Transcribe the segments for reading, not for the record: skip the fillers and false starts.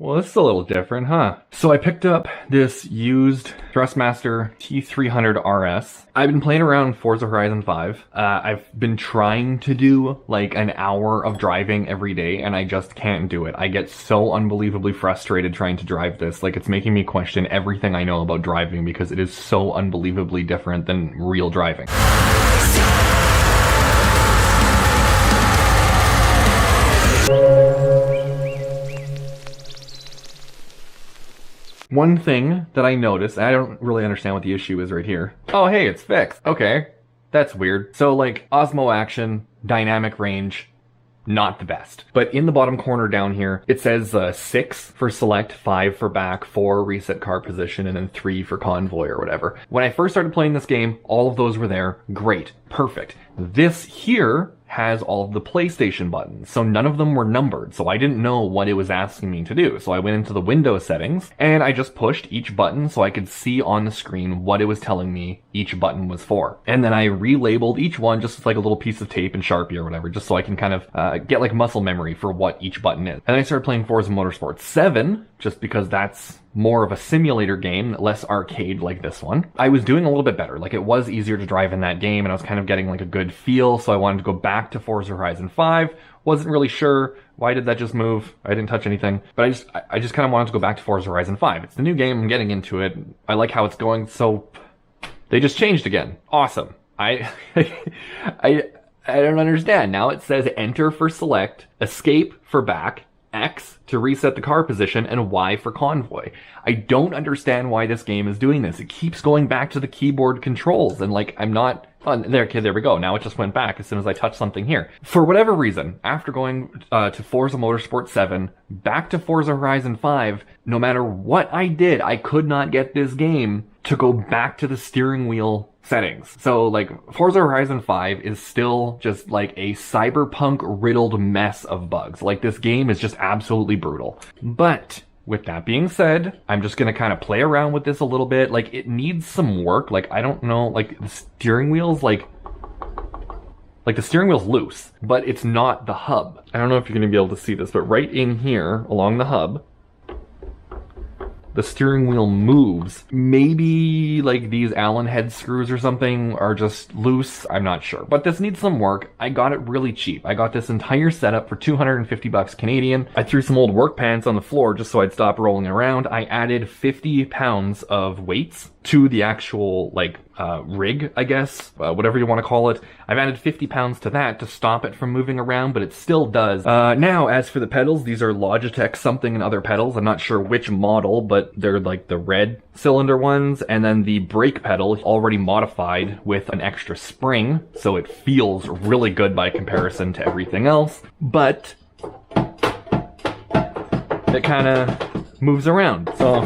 Well, this is a little different, huh? So I picked up this used Thrustmaster T300 RS. I've been playing around Forza Horizon 5. I've been trying to do like an hour of driving every day, and I just can't do it. I get so unbelievably frustrated trying to drive this. Like, it's making me question everything I know about driving because it is so unbelievably different than real driving. One thing that I noticed, I don't really understand what the issue is right here. Oh, hey, it's fixed. Okay, that's weird. So like Osmo action, dynamic range, not the best. But in the bottom corner down here, it says 6 for select, 5 for back, 4 reset car position, and then 3 for convoy or whatever. When I first started playing this game, all of those were there. Great, perfect. This here has all of the PlayStation buttons, so none of them were numbered, so I didn't know what it was asking me to do. So I went into the Windows settings, and I just pushed each button so I could see on the screen what it was telling me each button was for. And then I relabeled each one just with like a little piece of tape and Sharpie or whatever, just so I can kind of get like muscle memory for what each button is. And I started playing Forza Motorsport 7, just because that's more of a simulator game, less arcade like this one. I was doing a little bit better. Like, it was easier to drive in that game, and I was kind of getting like a good feel, so I wanted to go back to Forza Horizon 5. Wasn't really sure why did that just move. I didn't touch anything, but I just kind of wanted to go back to Forza Horizon 5. It's the new game, I'm getting into it. I like how it's going, so they just changed again. Awesome. I don't understand. Now it says enter for select, escape for back, X to reset the car position, and Y for convoy. I don't understand why this game is doing this. It keeps going back to the keyboard controls, and like, I'm not... Oh, there, okay, there we go. Now it just went back as soon as I touched something here. For whatever reason, after going to Forza Motorsport 7, back to Forza Horizon 5, no matter what I did, I could not get this game to go back to the steering wheel settings. So like, Forza Horizon 5 is still just like a cyberpunk riddled mess of bugs. Like, this game is just absolutely brutal. But with that being said, I'm just gonna kind of play around with this a little bit. Like, it needs some work. Like, I don't know, like, the steering wheel's like the steering wheel's loose, but it's not the hub. I don't know if you're gonna be able to see this, but right in here along the hub, the steering wheel moves. Maybe like these Allen head screws or something are just loose. I'm not sure, but this needs some work. I got it really cheap. I got this entire setup for 250 bucks Canadian. I threw some old work pants on the floor just so I'd stop rolling around. I added 50 pounds of weights to the actual like rig, I guess, whatever you want to call it. I've added 50 pounds to that to stop it from moving around, but it still does. Now, as for the pedals, these are Logitech something and other pedals. I'm not sure which model, but they're like the red cylinder ones. And then the brake pedal is already modified with an extra spring, so it feels really good by comparison to everything else. But it kind of moves around. So,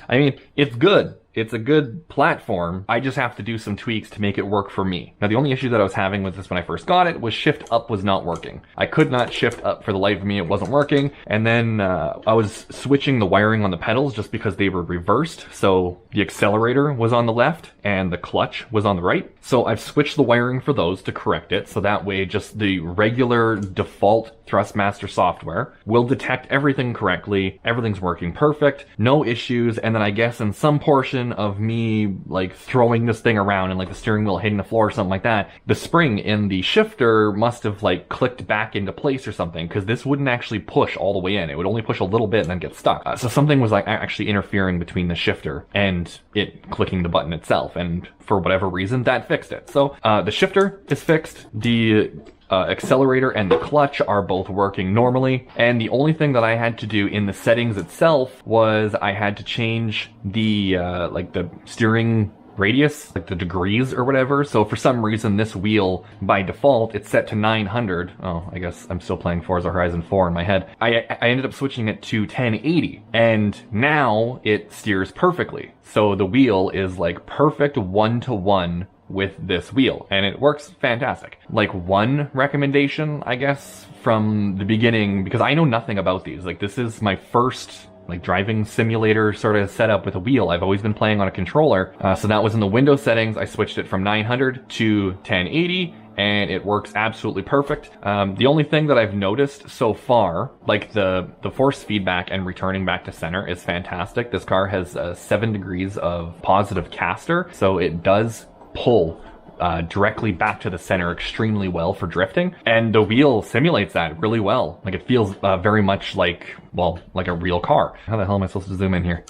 I mean, it's good. It's a good platform. I just have to do some tweaks to make it work for me. Now, the only issue that I was having with this when I first got it was shift up was not working. I could not shift up for the life of me. It wasn't working. And then I was switching the wiring on the pedals just because they were reversed. So the accelerator was on the left and the clutch was on the right. So I've switched the wiring for those to correct it. So that way, just the regular default Thrustmaster software will detect everything correctly. Everything's working perfect. No issues. And then I guess in some portion of me like throwing this thing around and like the steering wheel hitting the floor or something like that, the spring in the shifter must have like clicked back into place or something, because this wouldn't actually push all the way in. It would only push a little bit and then get stuck. So something was like actually interfering between the shifter and it clicking the button itself, and for whatever reason that fixed it. So the shifter is fixed. The accelerator and the clutch are both working normally, and the only thing that I had to do in the settings itself was I had to change the like the steering radius, like the degrees or whatever. So for some reason this wheel by default it's set to 900. Oh, I guess I'm still playing Forza Horizon 4 in my head. I ended up switching it to 1080, and now it steers perfectly. So the wheel is like perfect one-to-one with this wheel, and it works fantastic. Like, one recommendation, I guess, from the beginning, because I know nothing about these. Like, this is my first like driving simulator sort of setup with a wheel. I've always been playing on a controller. So that was in the Windows settings. I switched it from 900 to 1080, and it works absolutely perfect. The only thing that I've noticed so far, like the force feedback and returning back to center is fantastic. This car has 7 degrees of positive caster, so it does pull directly back to the center extremely well for drifting, and the wheel simulates that really well. Like, it feels very much like, well, like a real car. How the hell am I supposed to zoom in here?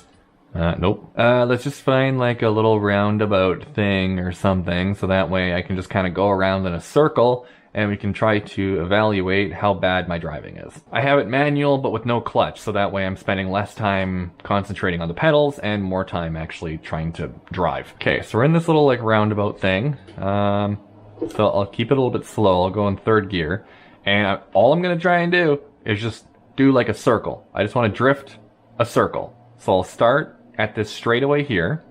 Nope. Let's just find like a little roundabout thing or something, so that way I can just kind of go around in a circle and we can try to evaluate how bad my driving is. I have it manual, but with no clutch, so that way I'm spending less time concentrating on the pedals and more time actually trying to drive. Okay, so we're in this little like roundabout thing. So I'll keep it a little bit slow. I'll go in 3rd gear, and all I'm gonna try and do is just do like a circle. I just want to drift a circle. So I'll start at this straightaway here.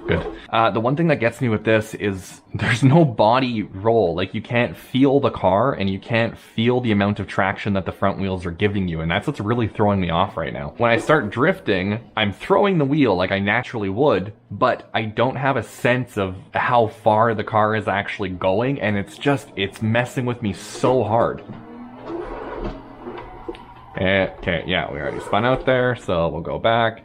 Good. The one thing that gets me with this is there's no body roll. Like, you can't feel the car and you can't feel the amount of traction that the front wheels are giving you, and that's what's really throwing me off right now. When I start drifting, I'm throwing the wheel like I naturally would, but I don't have a sense of how far the car is actually going, and it's messing with me so hard. Okay, yeah, we already spun out there, so we'll go back.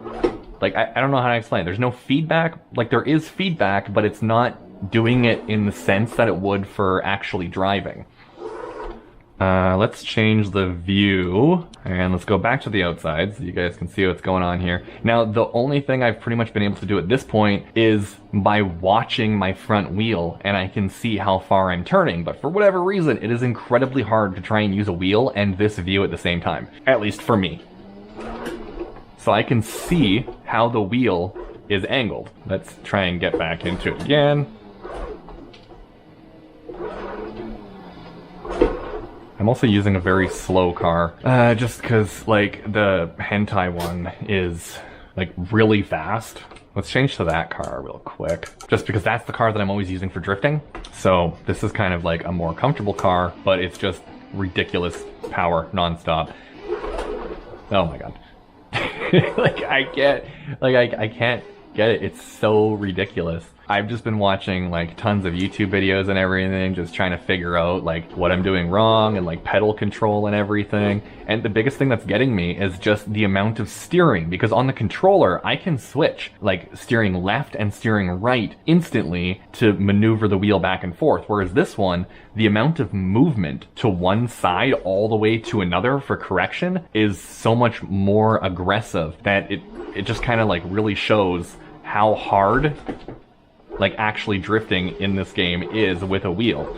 Like, I don't know how to explain it. There's no feedback. Like, there is feedback, but it's not doing it in the sense that it would for actually driving. Let's change the view, and let's go back to the outside so you guys can see what's going on here. Now, the only thing I've pretty much been able to do at this point is by watching my front wheel, and I can see how far I'm turning, but for whatever reason, it is incredibly hard to try and use a wheel and this view at the same time. At least for me. So I can see how the wheel is angled. Let's try and get back into it again. I'm also using a very slow car, just because, like, the hentai one is, like, really fast. Let's change to that car real quick, just because that's the car that I'm always using for drifting. So this is kind of like a more comfortable car, but it's just ridiculous power nonstop. Oh my god. Like, I can't get it. It's so ridiculous. I've just been watching like tons of YouTube videos and everything, just trying to figure out like what I'm doing wrong and like pedal control and everything. And the biggest thing that's getting me is just the amount of steering, because on the controller I can switch like steering left and steering right instantly to maneuver the wheel back and forth. Whereas this one, the amount of movement to one side all the way to another for correction is so much more aggressive that it just kind of like really shows how hard like actually drifting in this game is with a wheel.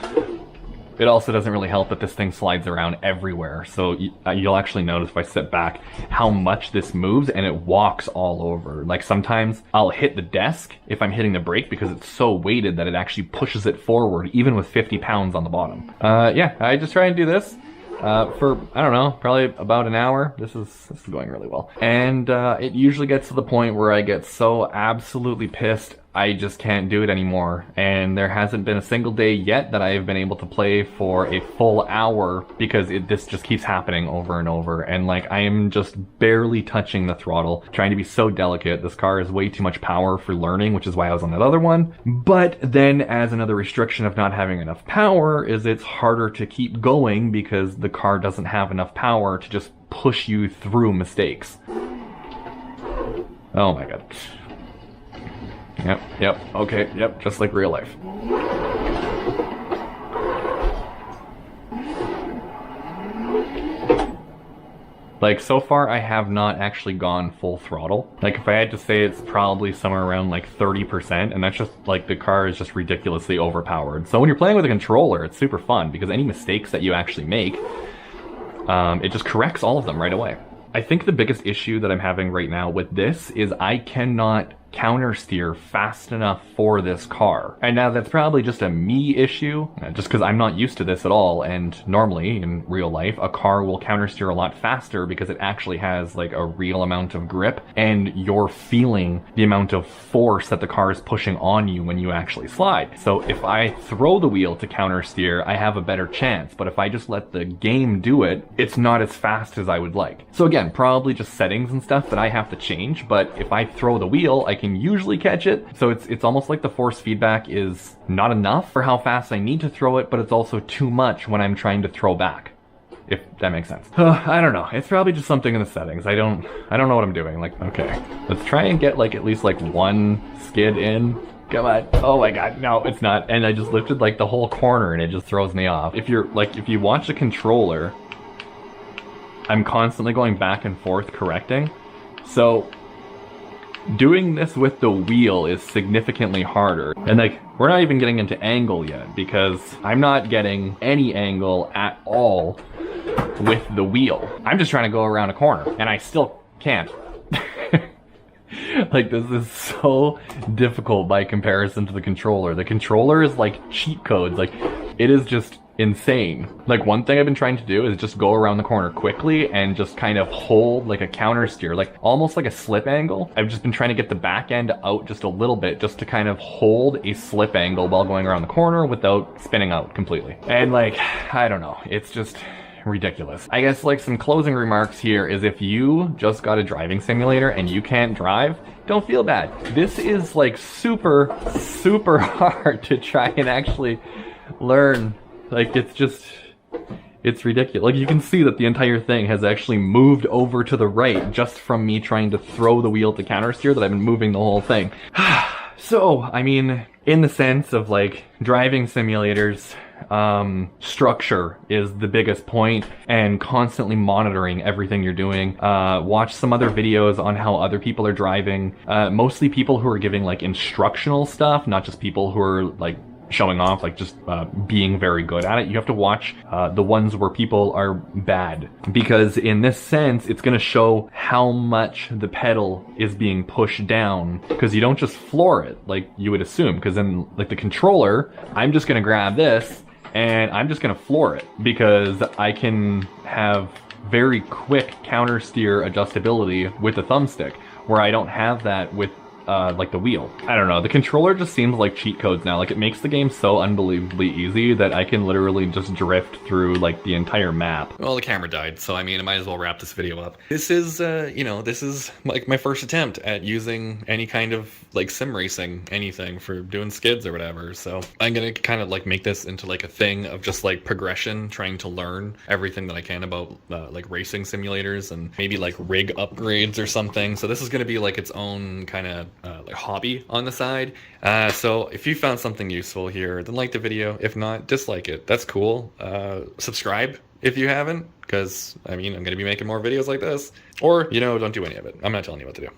It also doesn't really help that this thing slides around everywhere, so you'll actually notice if I sit back how much this moves, and it walks all over. Like, sometimes I'll hit the desk if I'm hitting the brake because it's so weighted that it actually pushes it forward even with 50 pounds on the bottom. Yeah, I just try and do this for, I don't know, probably about an hour. This is going really well. And it usually gets to the point where I get so absolutely pissed I just can't do it anymore. And there hasn't been a single day yet that I have been able to play for a full hour because this just keeps happening over and over. And like, I am just barely touching the throttle, trying to be so delicate. This car has way too much power for learning, which is why I was on that other one. But then as another restriction of not having enough power is it's harder to keep going because the car doesn't have enough power to just push you through mistakes. Oh my god. Yep, okay, yep, just like real life. Like, so far I have not actually gone full throttle. Like, if I had to say, it's probably somewhere around like 30%, and that's just like, the car is just ridiculously overpowered. So when you're playing with a controller, it's super fun because any mistakes that you actually make, it just corrects all of them right away. I think the biggest issue that I'm having right now with this is I cannot counter steer fast enough for this car. And now that's probably just a me issue, just because I'm not used to this at all, and normally in real life a car will counter steer a lot faster because it actually has like a real amount of grip and you're feeling the amount of force that the car is pushing on you when you actually slide. So if I throw the wheel to counter steer, I have a better chance, but if I just let the game do it, it's not as fast as I would like. So again, probably just settings and stuff that I have to change, but if I throw the wheel, I can usually catch it. So it's almost like the force feedback is not enough for how fast I need to throw it, but it's also too much when I'm trying to throw back. If that makes sense. I don't know. It's probably just something in the settings. I don't know what I'm doing. Like, okay, let's try and get like at least like one skid in. Come on. Oh my god, no, it's not. And I just lifted like the whole corner and it just throws me off. If you watch the controller, I'm constantly going back and forth correcting. So doing this with the wheel is significantly harder. And like, we're not even getting into angle yet because I'm not getting any angle at all with the wheel. I'm just trying to go around a corner and I still can't. Like, this is so difficult by comparison to the controller. The controller is like cheat codes. Like, it is just insane. Like, one thing I've been trying to do is just go around the corner quickly and just kind of hold like a counter steer, like almost like a slip angle. I've just been trying to get the back end out just a little bit just to kind of hold a slip angle while going around the corner without spinning out completely. And like, I don't know, it's just ridiculous. I guess like some closing remarks here is if you just got a driving simulator and you can't drive, don't feel bad. This is like super hard to try and actually learn. Like, it's ridiculous. Like, you can see that the entire thing has actually moved over to the right just from me trying to throw the wheel to counter steer, that I've been moving the whole thing. So, I mean, in the sense of like driving simulators, structure is the biggest point, and constantly monitoring everything you're doing. Watch some other videos on how other people are driving, mostly people who are giving like instructional stuff, not just people who are like showing off, like just being very good at it. You have to watch the ones where people are bad, because in this sense it's going to show how much the pedal is being pushed down, because you don't just floor it like you would assume, because in like the controller, I'm just going to grab this and I'm just going to floor it because I can have very quick counter steer adjustability with the thumbstick, where I don't have that with like the wheel. I don't know, the controller just seems like cheat codes now. Like, it makes the game so unbelievably easy that I can literally just drift through like the entire map. Well, the camera died, so I mean, I might as well wrap this video up. This is, you know, this is like my first attempt at using any kind of like sim racing, anything for doing skids or whatever. So I'm gonna kind of like make this into like a thing of just like progression, trying to learn everything that I can about like racing simulators and maybe like rig upgrades or something. So this is gonna be like its own kind of like hobby on the side. So if you found something useful here, then like the video. If not, dislike it. That's cool. Subscribe if you haven't, because I mean, I'm going to be making more videos like this. Or, you know, don't do any of it. I'm not telling you what to do.